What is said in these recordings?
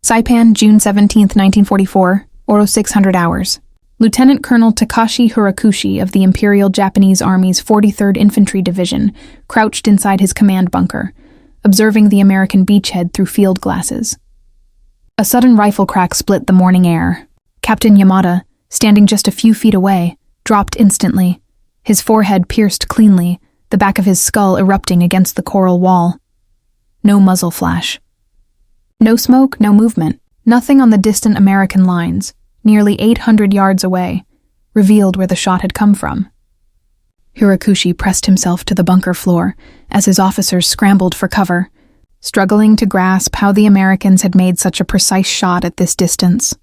Saipan, June 17, 1944, Oro 600 hours. Lieutenant Colonel Takashi Hirakushi of the Imperial Japanese Army's 43rd Infantry Division crouched inside his command bunker, observing the American beachhead through field glasses. A sudden rifle crack split the morning air. Captain Yamada, standing just a few feet away, dropped instantly, his forehead pierced cleanly, the back of his skull erupting against the coral wall. No muzzle flash. No smoke, no movement. Nothing on the distant American lines, nearly 800 yards away, revealed where the shot had come from. Hirakushi pressed himself to the bunker floor as his officers scrambled for cover, struggling to grasp how the Americans had made such a precise shot at this distance.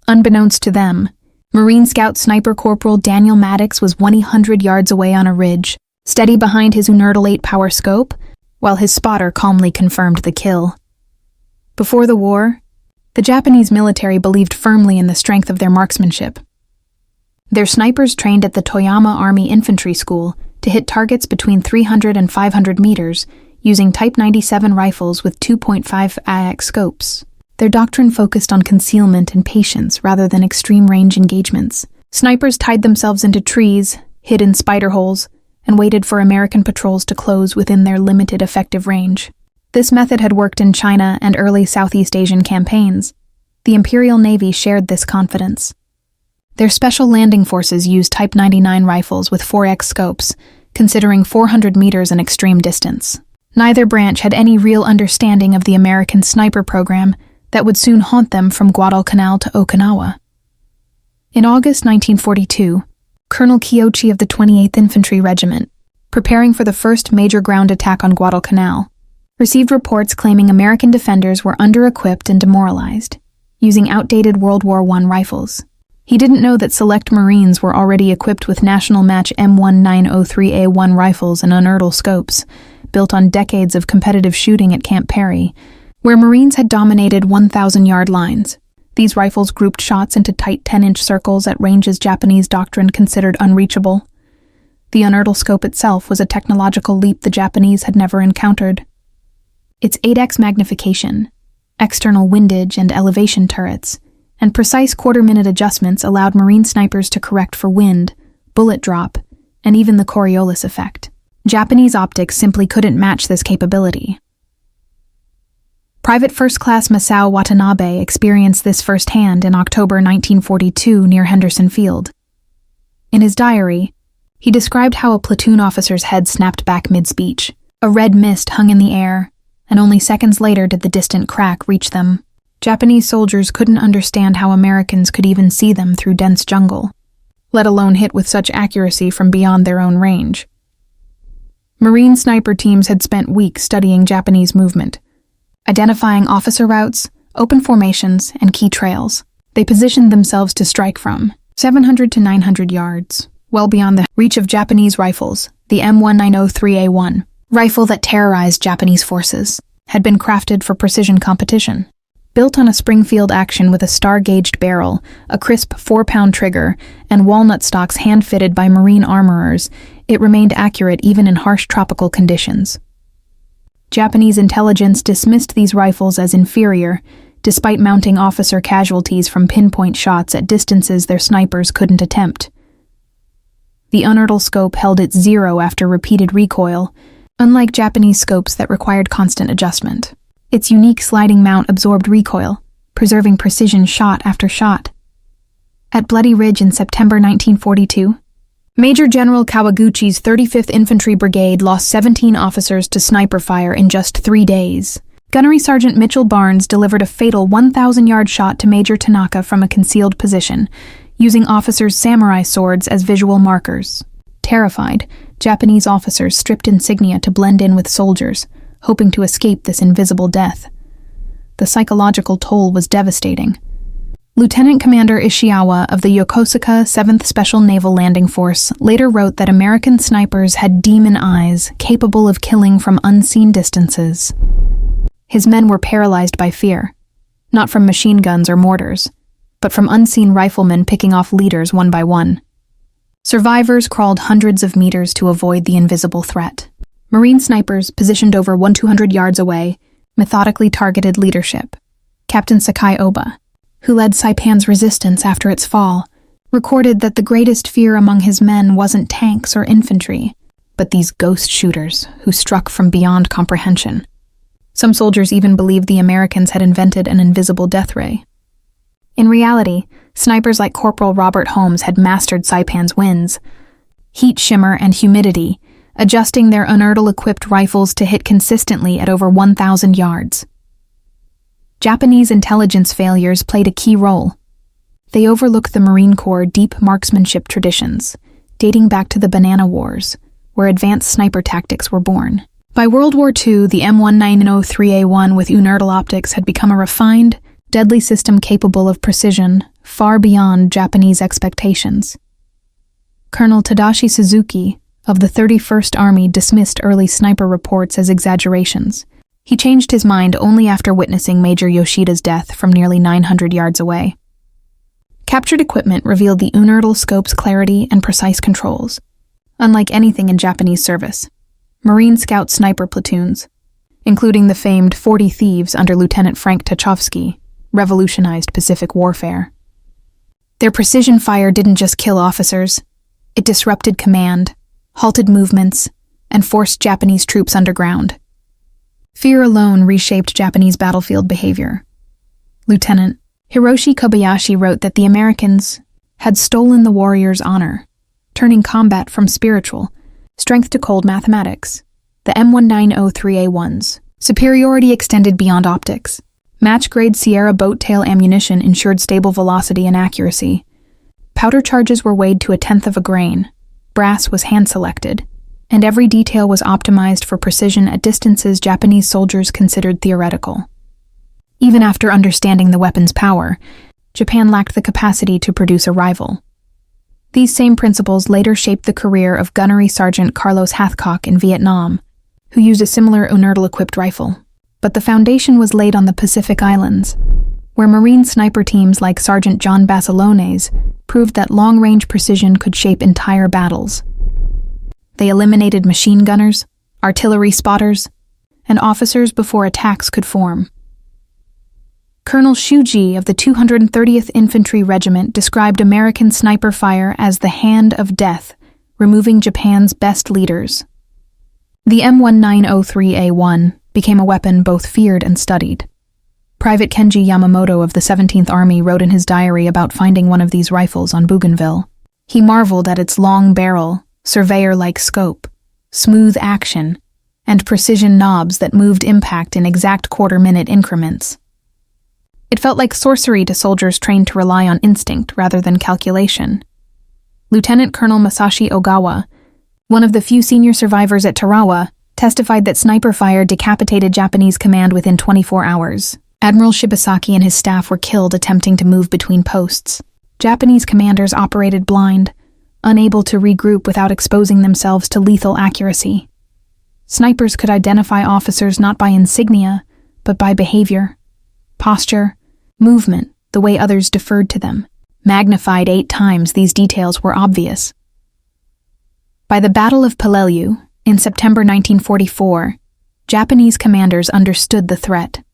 Unbeknownst to them, Marine Scout Sniper Corporal Daniel Maddox was 100 yards away on a ridge, steady behind his Unertl 8-power scope, while his spotter calmly confirmed the kill. Before the war, the Japanese military believed firmly in the strength of their marksmanship. Their snipers trained at the Toyama Army Infantry School to hit targets between 300 and 500 meters using Type 97 rifles with 2.5 AX scopes. Their doctrine focused on concealment and patience rather than extreme-range engagements. Snipers tied themselves into trees, hid in spider holes, and waited for American patrols to close within their limited effective range. This method had worked in China and early Southeast Asian campaigns. The Imperial Navy shared this confidence. Their special landing forces used Type 99 rifles with 4X scopes, considering 400 meters an extreme distance. Neither branch had any real understanding of the American sniper program that would soon haunt them from Guadalcanal to Okinawa. In August 1942, Colonel Kiyoshi of the 28th Infantry Regiment, preparing for the first major ground attack on Guadalcanal, received reports claiming American defenders were under-equipped and demoralized, using outdated World War I rifles. He didn't know that select Marines were already equipped with national match M1903A1 rifles and Unertl scopes, built on decades of competitive shooting at Camp Perry, where Marines had dominated 1,000-yard lines. These rifles grouped shots into tight 10-inch circles at ranges Japanese doctrine considered unreachable. The Unertl scope itself was a technological leap the Japanese had never encountered. Its 8x magnification, external windage and elevation turrets, and precise quarter-minute adjustments allowed Marine snipers to correct for wind, bullet drop, and even the Coriolis effect. Japanese optics simply couldn't match this capability. Private First Class Masao Watanabe experienced this firsthand in October 1942 near Henderson Field. In his diary, he described how a platoon officer's head snapped back mid-speech. A red mist hung in the air, and only seconds later did the distant crack reach them. Japanese soldiers couldn't understand how Americans could even see them through dense jungle, let alone hit with such accuracy from beyond their own range. Marine sniper teams had spent weeks studying Japanese movement, identifying officer routes, open formations, and key trails. They positioned themselves to strike from 700 to 900 yards, well beyond the reach of Japanese rifles. The M1903A1, rifle that terrorized Japanese forces, had been crafted for precision competition. Built on a Springfield action with a star-gauged barrel, a crisp 4-pound trigger, and walnut stocks hand-fitted by Marine armorers, it remained accurate even in harsh tropical conditions. Japanese intelligence dismissed these rifles as inferior, despite mounting officer casualties from pinpoint shots at distances their snipers couldn't attempt. The Unertl scope held its 0 after repeated recoil, unlike Japanese scopes that required constant adjustment. Its unique sliding mount absorbed recoil, preserving precision shot after shot. At Bloody Ridge in September 1942, Major General Kawaguchi's 35th Infantry Brigade lost 17 officers to sniper fire in just 3 days. Gunnery Sergeant Mitchell Barnes delivered a fatal 1,000-yard shot to Major Tanaka from a concealed position, using officers' samurai swords as visual markers. Terrified, Japanese officers stripped insignia to blend in with soldiers, hoping to escape this invisible death. The psychological toll was devastating. Lieutenant Commander Ishiawa of the Yokosuka 7th Special Naval Landing Force later wrote that American snipers had demon eyes capable of killing from unseen distances. His men were paralyzed by fear, not from machine guns or mortars, but from unseen riflemen picking off leaders one by one. Survivors crawled hundreds of meters to avoid the invisible threat. Marine snipers, positioned over 100-200 yards away, methodically targeted leadership, Captain Sakai Oba, who led Saipan's resistance after its fall, recorded that the greatest fear among his men wasn't tanks or infantry, but these ghost shooters who struck from beyond comprehension. Some soldiers even believed the Americans had invented an invisible death ray. In reality, snipers like Corporal Robert Holmes had mastered Saipan's winds, heat shimmer and humidity, adjusting their Unertl-equipped rifles to hit consistently at over 1,000 yards. Japanese intelligence failures played a key role. They overlooked the Marine Corps' deep marksmanship traditions, dating back to the Banana Wars, where advanced sniper tactics were born. By World War II, the M1903A1 with Unertl optics had become a refined, deadly system capable of precision far beyond Japanese expectations. Colonel Tadashi Suzuki of the 31st Army dismissed early sniper reports as exaggerations. He changed his mind only after witnessing Major Yoshida's death from nearly 900 yards away. Captured equipment revealed the Unertl scope's clarity and precise controls. Unlike anything in Japanese service, Marine Scout sniper platoons, including the famed 40 Thieves under Lieutenant Frank Tchaikovsky, revolutionized Pacific warfare. Their precision fire didn't just kill officers, it disrupted command, halted movements, and forced Japanese troops underground. Fear alone reshaped Japanese battlefield behavior. Lieutenant Hiroshi Kobayashi wrote that the Americans had stolen the warrior's honor, turning combat from spiritual strength to cold mathematics. The M1903A1's superiority extended beyond optics. Match-grade Sierra boat-tail ammunition ensured stable velocity and accuracy. Powder charges were weighed to 1/10 of a grain. Brass was hand-selected, and every detail was optimized for precision at distances Japanese soldiers considered theoretical. Even after understanding the weapon's power, Japan lacked the capacity to produce a rival. These same principles later shaped the career of Gunnery Sergeant Carlos Hathcock in Vietnam, who used a similar Unertl-equipped rifle. But the foundation was laid on the Pacific Islands, where Marine sniper teams like Sergeant John Basilone's proved that long-range precision could shape entire battles. They eliminated machine gunners, artillery spotters, and officers before attacks could form. Colonel Shuji of the 230th Infantry Regiment described American sniper fire as the hand of death, removing Japan's best leaders. The M1903A1 became a weapon both feared and studied. Private Kenji Yamamoto of the 17th Army wrote in his diary about finding one of these rifles on Bougainville. He marveled at its long barrel, surveyor-like scope, smooth action, and precision knobs that moved impact in exact quarter-minute increments. It felt like sorcery to soldiers trained to rely on instinct rather than calculation. Lieutenant Colonel Masashi Ogawa, one of the few senior survivors at Tarawa, testified that sniper fire decapitated Japanese command within 24 hours. Admiral Shibasaki and his staff were killed attempting to move between posts. Japanese commanders operated blind, unable to regroup without exposing themselves to lethal accuracy. Snipers could identify officers not by insignia, but by behavior, posture, movement, the way others deferred to them. Magnified 8 times, these details were obvious. By the Battle of Peleliu, in September 1944, Japanese commanders understood the threat.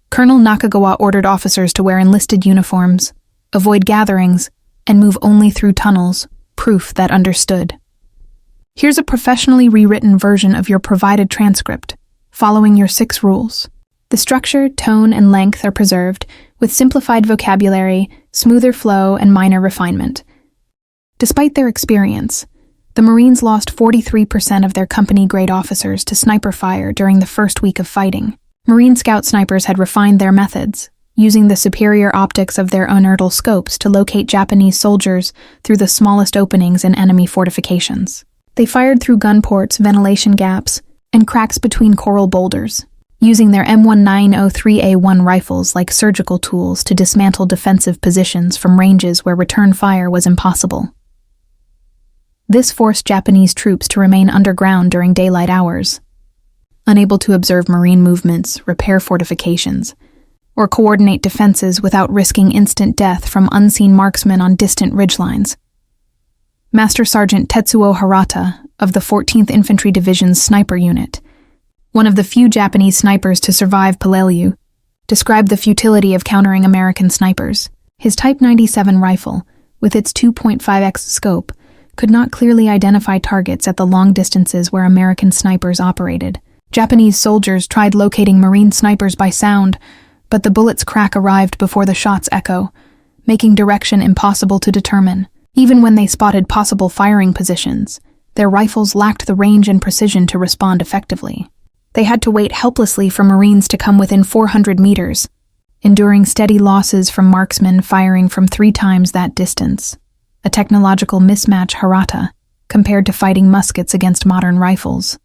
Colonel Nakagawa ordered officers to wear enlisted uniforms, avoid gatherings, and move only through tunnels, proof that understood. Here's a professionally rewritten version of your provided transcript, following your 6 rules. The structure, tone, and length are preserved, with simplified vocabulary, smoother flow, and minor refinement. Despite their experience, the Marines lost 43% of their company-grade officers to sniper fire during the first week of fighting. Marine Scout snipers had refined their methods, using the superior optics of their Unertl scopes to locate Japanese soldiers through the smallest openings in enemy fortifications. They fired through gun ports, ventilation gaps, and cracks between coral boulders, using their M1903A1 rifles like surgical tools to dismantle defensive positions from ranges where return fire was impossible. This forced Japanese troops to remain underground during daylight hours, unable to observe Marine movements, repair fortifications, or coordinate defenses without risking instant death from unseen marksmen on distant ridgelines. Master Sergeant Tetsuo Harata of the 14th Infantry Division's Sniper Unit, one of the few Japanese snipers to survive Peleliu, described the futility of countering American snipers. His Type 97 rifle, with its 2.5x scope, could not clearly identify targets at the long distances where American snipers operated. Japanese soldiers tried locating Marine snipers by sound, but the bullet's crack arrived before the shot's echo, making direction impossible to determine. Even when they spotted possible firing positions, their rifles lacked the range and precision to respond effectively. They had to wait helplessly for Marines to come within 400 meters, enduring steady losses from marksmen firing from 3 times that distance, a technological mismatch Hirata, compared to fighting muskets against modern rifles.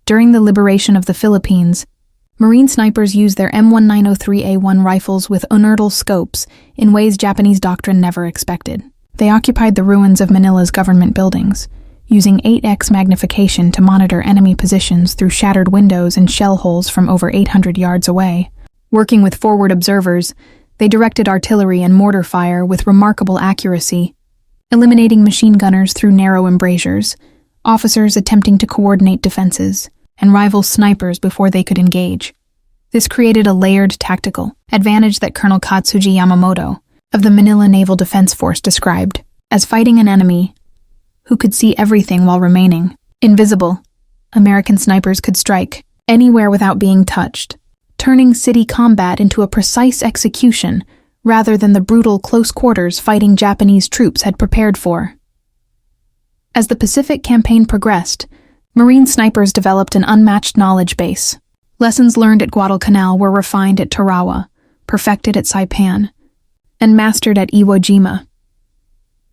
During the liberation of the Philippines, Marine snipers used their M1903A1 rifles with Unertl scopes in ways Japanese doctrine never expected. They occupied the ruins of Manila's government buildings, using 8x magnification to monitor enemy positions through shattered windows and shell holes from over 800 yards away. Working with forward observers, they directed artillery and mortar fire with remarkable accuracy, eliminating machine gunners through narrow embrasures, officers attempting to coordinate defenses, and rival snipers before they could engage. This created a layered tactical advantage that Colonel Katsuji Yamamoto of the Manila Naval Defense Force described as fighting an enemy who could see everything while remaining invisible. American snipers could strike anywhere without being touched, turning city combat into a precise execution rather than the brutal close quarters fighting Japanese troops had prepared for. As the Pacific campaign progressed, Marine snipers developed an unmatched knowledge base. Lessons learned at Guadalcanal were refined at Tarawa, perfected at Saipan, and mastered at Iwo Jima.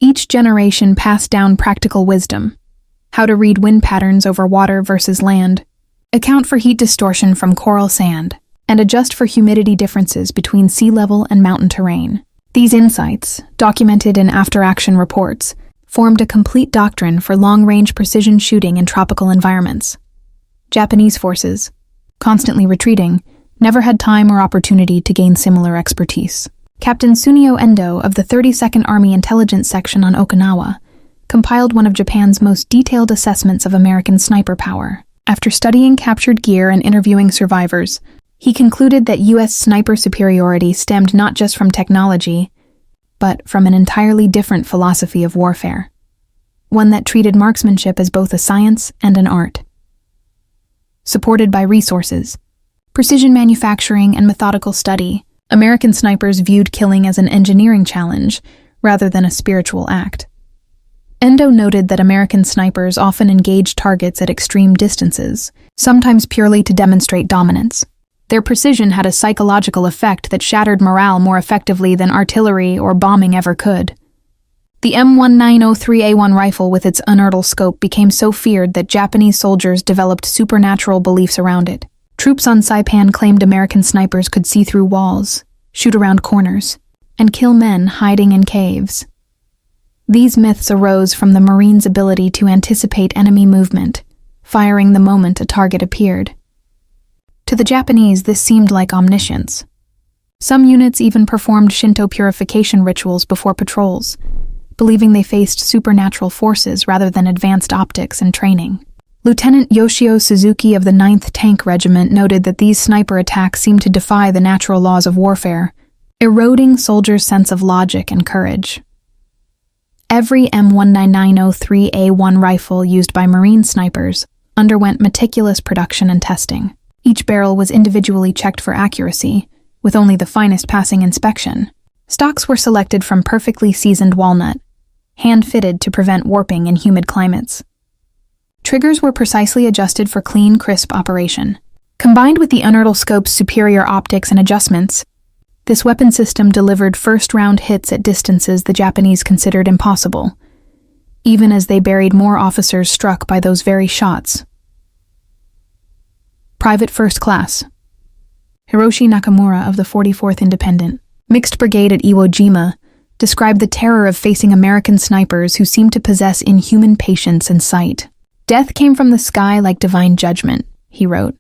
Each generation passed down practical wisdom: how to read wind patterns over water versus land, account for heat distortion from coral sand, and adjust for humidity differences between sea level and mountain terrain. These insights, documented in after-action reports, formed a complete doctrine for long-range precision shooting in tropical environments. Japanese forces, constantly retreating, never had time or opportunity to gain similar expertise. Captain Sunio Endo of the 32nd Army Intelligence Section on Okinawa compiled one of Japan's most detailed assessments of American sniper power. After studying captured gear and interviewing survivors, he concluded that U.S. sniper superiority stemmed not just from technology, but from an entirely different philosophy of warfare, one that treated marksmanship as both a science and an art. Supported by resources, precision manufacturing, and methodical study, American snipers viewed killing as an engineering challenge rather than a spiritual act. Endo noted that American snipers often engaged targets at extreme distances, sometimes purely to demonstrate dominance. Their precision had a psychological effect that shattered morale more effectively than artillery or bombing ever could. The M1903A1 rifle with its Unertl scope became so feared that Japanese soldiers developed supernatural beliefs around it. Troops on Saipan claimed American snipers could see through walls, shoot around corners, and kill men hiding in caves. These myths arose from the Marines' ability to anticipate enemy movement, firing the moment a target appeared. To the Japanese, this seemed like omniscience. Some units even performed Shinto purification rituals before patrols, believing they faced supernatural forces rather than advanced optics and training. Lieutenant Yoshio Suzuki of the 9th Tank Regiment noted that these sniper attacks seemed to defy the natural laws of warfare, eroding soldiers' sense of logic and courage. Every M1903A1 rifle used by Marine snipers underwent meticulous production and testing. Each barrel was individually checked for accuracy, with only the finest passing inspection. Stocks were selected from perfectly seasoned walnut, hand-fitted to prevent warping in humid climates. Triggers were precisely adjusted for clean, crisp operation. Combined with the Unertl scope's superior optics and adjustments, this weapon system delivered first-round hits at distances the Japanese considered impossible, even as they buried more officers struck by those very shots. Private First Class Hiroshi Nakamura of the 44th Independent, Mixed Brigade at Iwo Jima, described the terror of facing American snipers who seemed to possess inhuman patience and sight. "Death came from the sky like divine judgment," he wrote.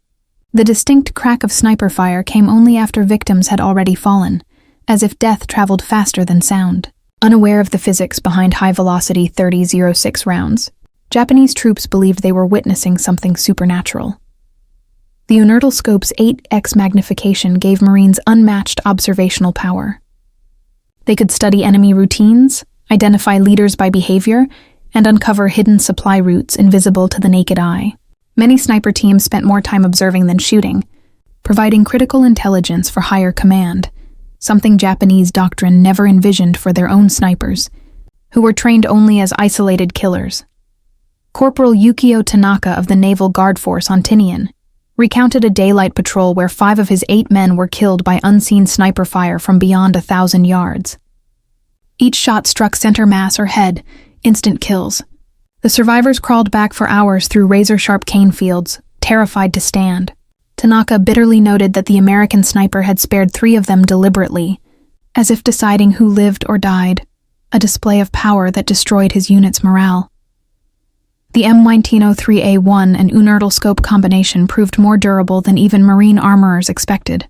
The distinct crack of sniper fire came only after victims had already fallen, as if death traveled faster than sound. Unaware of the physics behind high-velocity 30.06 rounds, Japanese troops believed they were witnessing something supernatural. The Unertl scope's 8x magnification gave Marines unmatched observational power. They could study enemy routines, identify leaders by behavior, and uncover hidden supply routes invisible to the naked eye. Many sniper teams spent more time observing than shooting, providing critical intelligence for higher command, something Japanese doctrine never envisioned for their own snipers, who were trained only as isolated killers. Corporal Yukio Tanaka of the Naval Guard Force on Tinian recounted a daylight patrol where 5 of his 8 men were killed by unseen sniper fire from beyond 1,000 yards. Each shot struck center mass or head, instant kills. The survivors crawled back for hours through razor-sharp cane fields, terrified to stand. Tanaka bitterly noted that the American sniper had spared 3 of them deliberately, as if deciding who lived or died, a display of power that destroyed his unit's morale. The M1903A1 and Unertl scope combination proved more durable than even Marine armorers expected.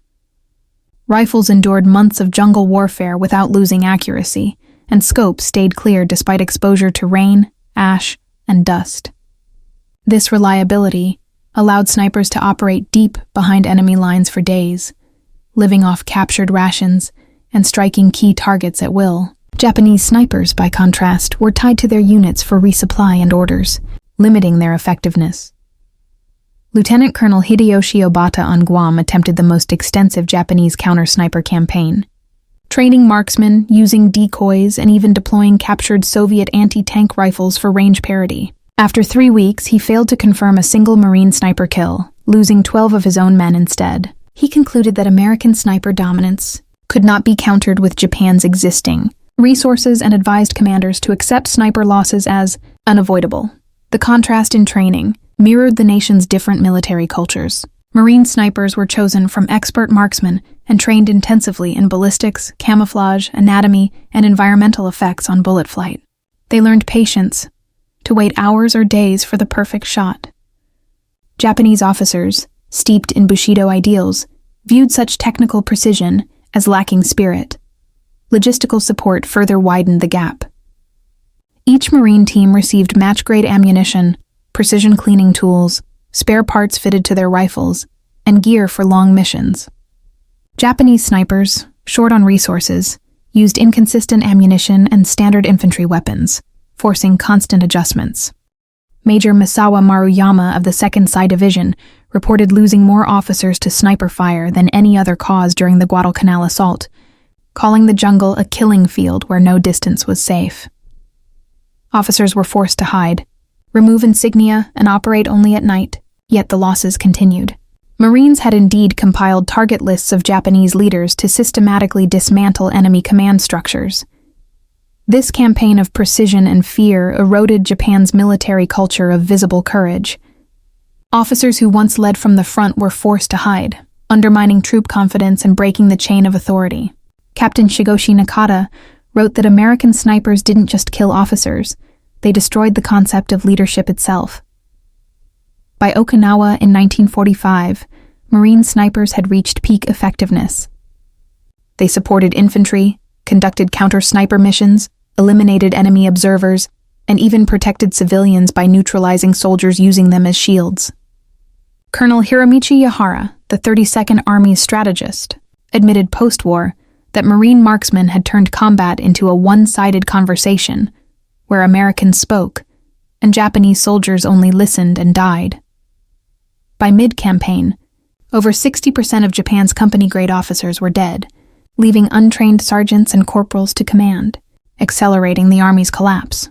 Rifles endured months of jungle warfare without losing accuracy, and scopes stayed clear despite exposure to rain, ash, and dust. This reliability allowed snipers to operate deep behind enemy lines for days, living off captured rations and striking key targets at will. Japanese snipers, by contrast, were tied to their units for resupply and orders, limiting their effectiveness. Lieutenant Colonel Hideyoshi Obata on Guam attempted the most extensive Japanese counter-sniper campaign, training marksmen, using decoys, and even deploying captured Soviet anti-tank rifles for range parity. After 3 weeks, he failed to confirm a single Marine sniper kill, losing 12 of his own men instead. He concluded that American sniper dominance could not be countered with Japan's existing resources and advised commanders to accept sniper losses as unavoidable. The contrast in training mirrored the nation's different military cultures. Marine snipers were chosen from expert marksmen and trained intensively in ballistics, camouflage, anatomy, and environmental effects on bullet flight. They learned patience, to wait hours or days for the perfect shot. Japanese officers, steeped in Bushido ideals, viewed such technical precision as lacking spirit. Logistical support further widened the gap. Each Marine team received match-grade ammunition, precision cleaning tools, spare parts fitted to their rifles, and gear for long missions. Japanese snipers, short on resources, used inconsistent ammunition and standard infantry weapons, forcing constant adjustments. Major Misawa Maruyama of the 2nd Sai Division reported losing more officers to sniper fire than any other cause during the Guadalcanal assault, calling the jungle a killing field where no distance was safe. Officers were forced to hide, remove insignia, and operate only at night, yet the losses continued. Marines had indeed compiled target lists of Japanese leaders to systematically dismantle enemy command structures. This campaign of precision and fear eroded Japan's military culture of visible courage. Officers who once led from the front were forced to hide, undermining troop confidence and breaking the chain of authority. Captain Shigoshi Nakata wrote that American snipers didn't just kill officers, they destroyed the concept of leadership itself. By Okinawa in 1945, Marine snipers had reached peak effectiveness. They supported infantry, conducted counter-sniper missions, eliminated enemy observers, and even protected civilians by neutralizing soldiers using them as shields. Colonel Hiromichi Yahara, the 32nd Army's strategist, admitted post-war that Marine marksmen had turned combat into a one-sided conversation where Americans spoke and Japanese soldiers only listened and died. By mid-campaign, over 60% of Japan's company-grade officers were dead, leaving untrained sergeants and corporals to command, accelerating the Army's collapse.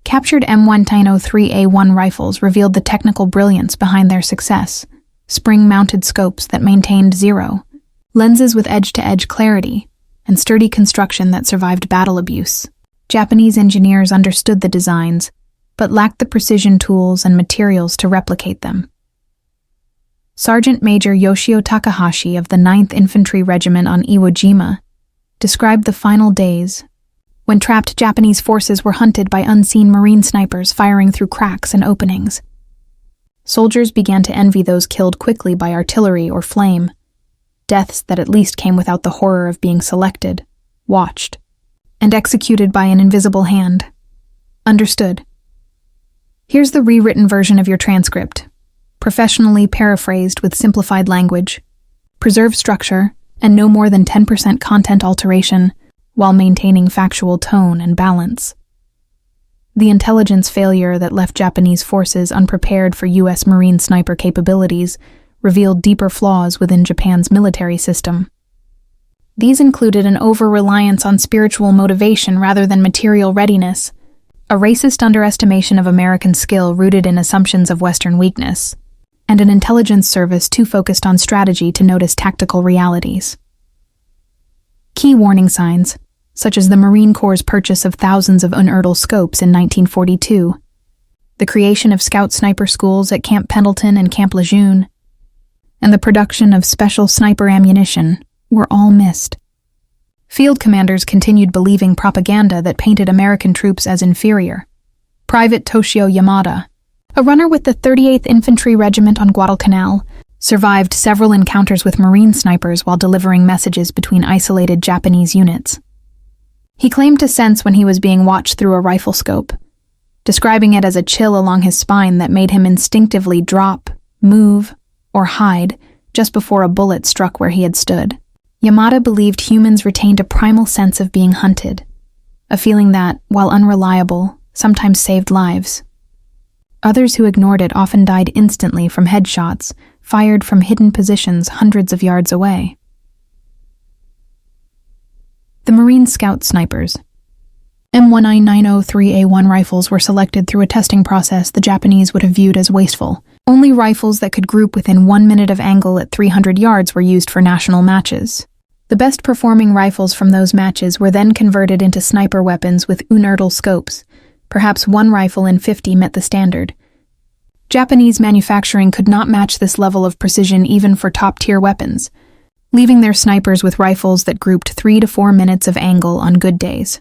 Captured M1903A1 rifles revealed the technical brilliance behind their success: spring-mounted scopes that maintained zero, lenses with edge-to-edge clarity, and sturdy construction that survived battle abuse. Japanese engineers understood the designs, but lacked the precision tools and materials to replicate them. Sergeant Major Yoshio Takahashi of the 9th Infantry Regiment on Iwo Jima described the final days, when trapped Japanese forces were hunted by unseen Marine snipers firing through cracks and openings. Soldiers began to envy those killed quickly by artillery or flame, deaths that at least came without the horror of being selected, watched, and executed by an invisible hand. Understood. Here's the rewritten version of your transcript. professionally paraphrased with simplified language, preserve structure, and no more than 10% content alteration while maintaining factual tone and balance. The intelligence failure that left Japanese forces unprepared for U.S. Marine sniper capabilities revealed deeper flaws within Japan's military system. These included an over-reliance on spiritual motivation rather than material readiness, a racist underestimation of American skill rooted in assumptions of Western weakness, and an intelligence service too focused on strategy to notice tactical realities. Key warning signs, such as the Marine Corps' purchase of thousands of Unertl scopes in 1942, the creation of scout sniper schools at Camp Pendleton and Camp Lejeune, and the production of special sniper ammunition, were all missed. Field commanders continued believing propaganda that painted American troops as inferior. Private Toshio Yamada, a runner with the 38th Infantry Regiment on Guadalcanal, survived several encounters with Marine snipers while delivering messages between isolated Japanese units. He claimed to sense when he was being watched through a rifle scope, describing it as a chill along his spine that made him instinctively drop, move, or hide just before a bullet struck where he had stood. Yamada believed humans retained a primal sense of being hunted, a feeling that, while unreliable, sometimes saved lives. Others who ignored it often died instantly from headshots fired from hidden positions hundreds of yards away. The Marine Scout Snipers. M1903A1 rifles were selected through a testing process the Japanese would have viewed as wasteful. Only rifles that could group within 1 minute of angle at 300 yards were used for national matches. The best performing rifles from those matches were then converted into sniper weapons with Unertl scopes. Perhaps one rifle in 50 met the standard. Japanese manufacturing could not match this level of precision even for top-tier weapons, leaving their snipers with rifles that grouped 3 to 4 minutes of angle on good days.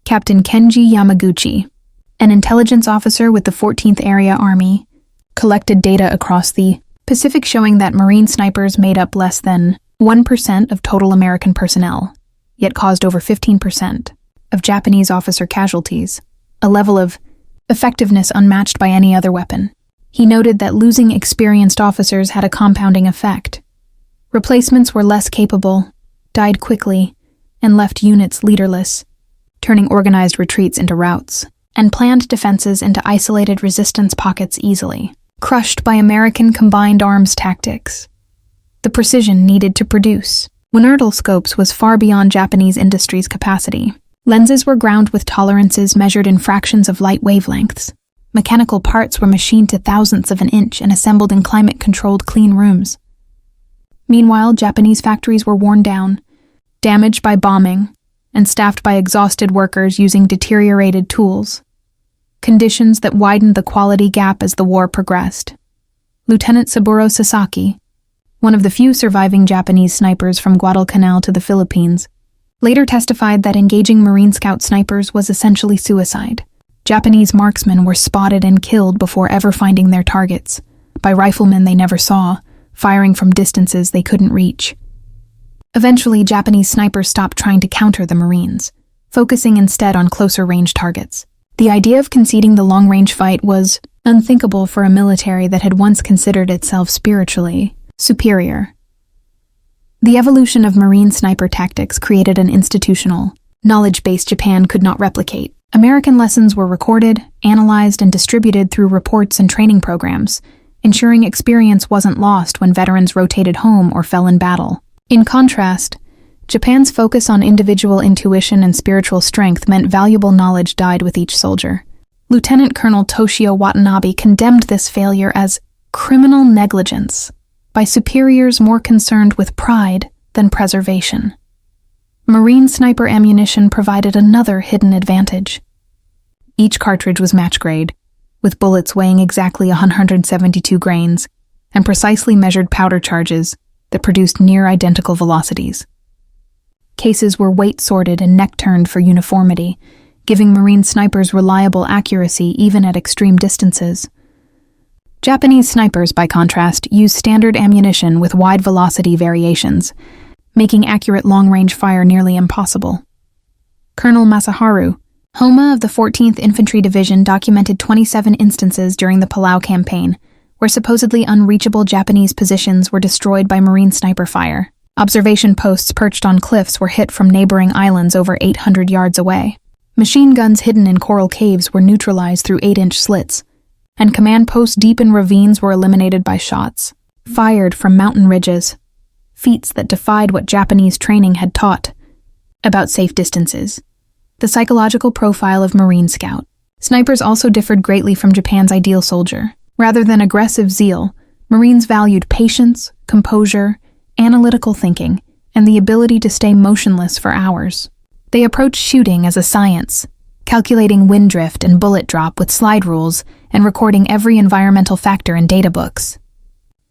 Captain Kenji Yamaguchi, an intelligence officer with the 14th Area Army, collected data across the Pacific showing that Marine snipers made up less than 1% of total American personnel, yet caused over 15% of Japanese officer casualties, a level of effectiveness unmatched by any other weapon. He noted that losing experienced officers had a compounding effect. Replacements were less capable, died quickly, and left units leaderless, turning organized retreats into routes, and planned defenses into isolated resistance pockets easily, crushed by American combined arms tactics. The precision needed to produce Unertl scopes was far beyond Japanese industry's capacity. Lenses were ground with tolerances measured in fractions of light wavelengths. Mechanical parts were machined to thousandths of an inch and assembled in climate-controlled clean rooms. Meanwhile, Japanese factories were worn down, damaged by bombing, and staffed by exhausted workers using deteriorated tools, conditions that widened the quality gap as the war progressed. Lieutenant Saburo Sasaki, one of the few surviving Japanese snipers from Guadalcanal to the Philippines, later testified that engaging Marine Scout snipers was essentially suicide. Japanese marksmen were spotted and killed before ever finding their targets, by riflemen they never saw, firing from distances they couldn't reach. Eventually, Japanese snipers stopped trying to counter the Marines, focusing instead on closer-range targets. The idea of conceding the long-range fight was unthinkable for a military that had once considered itself spiritually superior. The evolution of Marine sniper tactics created an institutional, knowledge base Japan could not replicate. American lessons were recorded, analyzed, and distributed through reports and training programs, ensuring experience wasn't lost when veterans rotated home or fell in battle. In contrast, Japan's focus on individual intuition and spiritual strength meant valuable knowledge died with each soldier. Lieutenant Colonel Toshio Watanabe condemned this failure as criminal negligence by superiors more concerned with pride than preservation. Marine sniper ammunition provided another hidden advantage. Each cartridge was match grade, with bullets weighing exactly 172 grains and precisely measured powder charges that produced near-identical velocities. Cases were weight-sorted and neck-turned for uniformity, giving Marine snipers reliable accuracy even at extreme distances. Japanese snipers, by contrast, used standard ammunition with wide velocity variations, making accurate long-range fire nearly impossible. Colonel Masaharu, Homa of the 14th Infantry Division, documented 27 instances during the Palau campaign, where supposedly unreachable Japanese positions were destroyed by Marine sniper fire. Observation posts perched on cliffs were hit from neighboring islands over 800 yards away. Machine guns hidden in coral caves were neutralized through 8-inch slits, and command posts deep in ravines were eliminated by shots fired from mountain ridges, feats that defied what Japanese training had taught about safe distances. The psychological profile of Marine Scout. Snipers also differed greatly from Japan's ideal soldier. Rather than aggressive zeal, Marines valued patience, composure, analytical thinking, and the ability to stay motionless for hours. They approached shooting as a science, calculating wind drift and bullet drop with slide rules and recording every environmental factor in data books.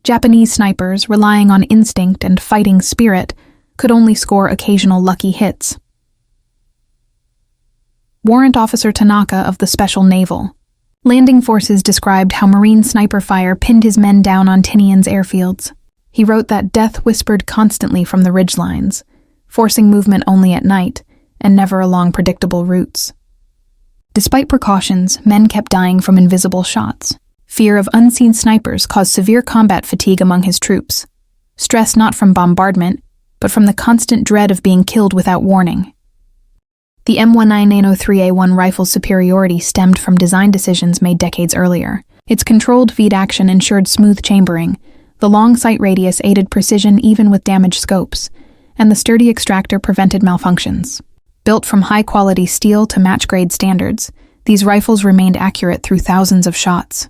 Japanese snipers, relying on instinct and fighting spirit, could only score occasional lucky hits. Warrant Officer Tanaka of the Special Naval. Landing forces described how Marine sniper fire pinned his men down on Tinian's airfields. He wrote that death whispered constantly from the ridgelines, forcing movement only at night and never along predictable routes. Despite precautions, men kept dying from invisible shots. Fear of unseen snipers caused severe combat fatigue among his troops. Stress not from bombardment, but from the constant dread of being killed without warning. The M1903A1 rifle's superiority stemmed from design decisions made decades earlier. Its controlled feed action ensured smooth chambering, the long sight radius aided precision even with damaged scopes, and the sturdy extractor prevented malfunctions. Built from high-quality steel to match-grade standards, these rifles remained accurate through thousands of shots.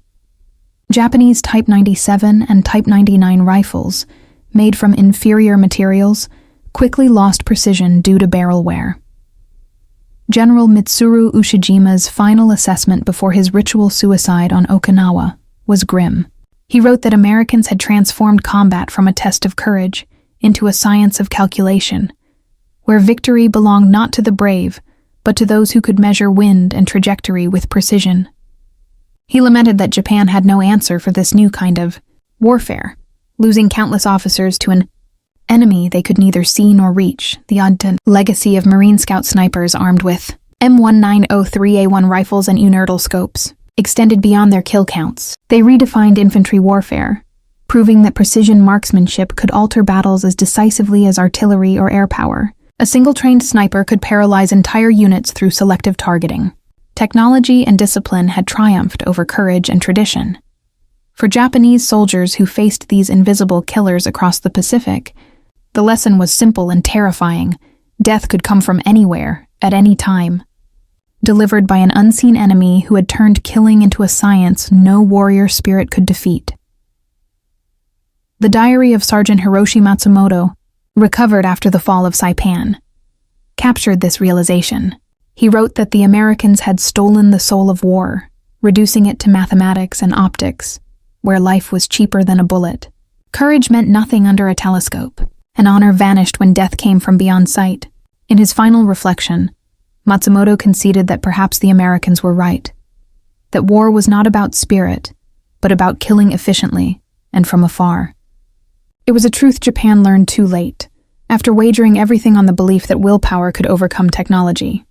Japanese Type 97 and Type 99 rifles, made from inferior materials, quickly lost precision due to barrel wear. General Mitsuru Ushijima's final assessment before his ritual suicide on Okinawa was grim. He wrote that Americans had transformed combat from a test of courage into a science of calculation, where victory belonged not to the brave, but to those who could measure wind and trajectory with precision. He lamented that Japan had no answer for this new kind of warfare, losing countless officers to an enemy they could neither see nor reach. The ardent legacy of Marine Scout snipers armed with M1903A1 rifles and Unertl scopes extended beyond their kill counts. They redefined infantry warfare, proving that precision marksmanship could alter battles as decisively as artillery or air power. A single trained sniper could paralyze entire units through selective targeting. Technology and discipline had triumphed over courage and tradition. For Japanese soldiers who faced these invisible killers across the Pacific, the lesson was simple and terrifying. Death could come from anywhere, at any time. Delivered by an unseen enemy who had turned killing into a science no warrior spirit could defeat. The diary of Sergeant Hiroshi Matsumoto, recovered after the fall of Saipan, captured this realization. He wrote that the Americans had stolen the soul of war, reducing it to mathematics and optics, where life was cheaper than a bullet. Courage meant nothing under a telescope, and honor vanished when death came from beyond sight. In his final reflection, Matsumoto conceded that perhaps the Americans were right, that war was not about spirit, but about killing efficiently and from afar. It was a truth Japan learned too late, after wagering everything on the belief that willpower could overcome technology.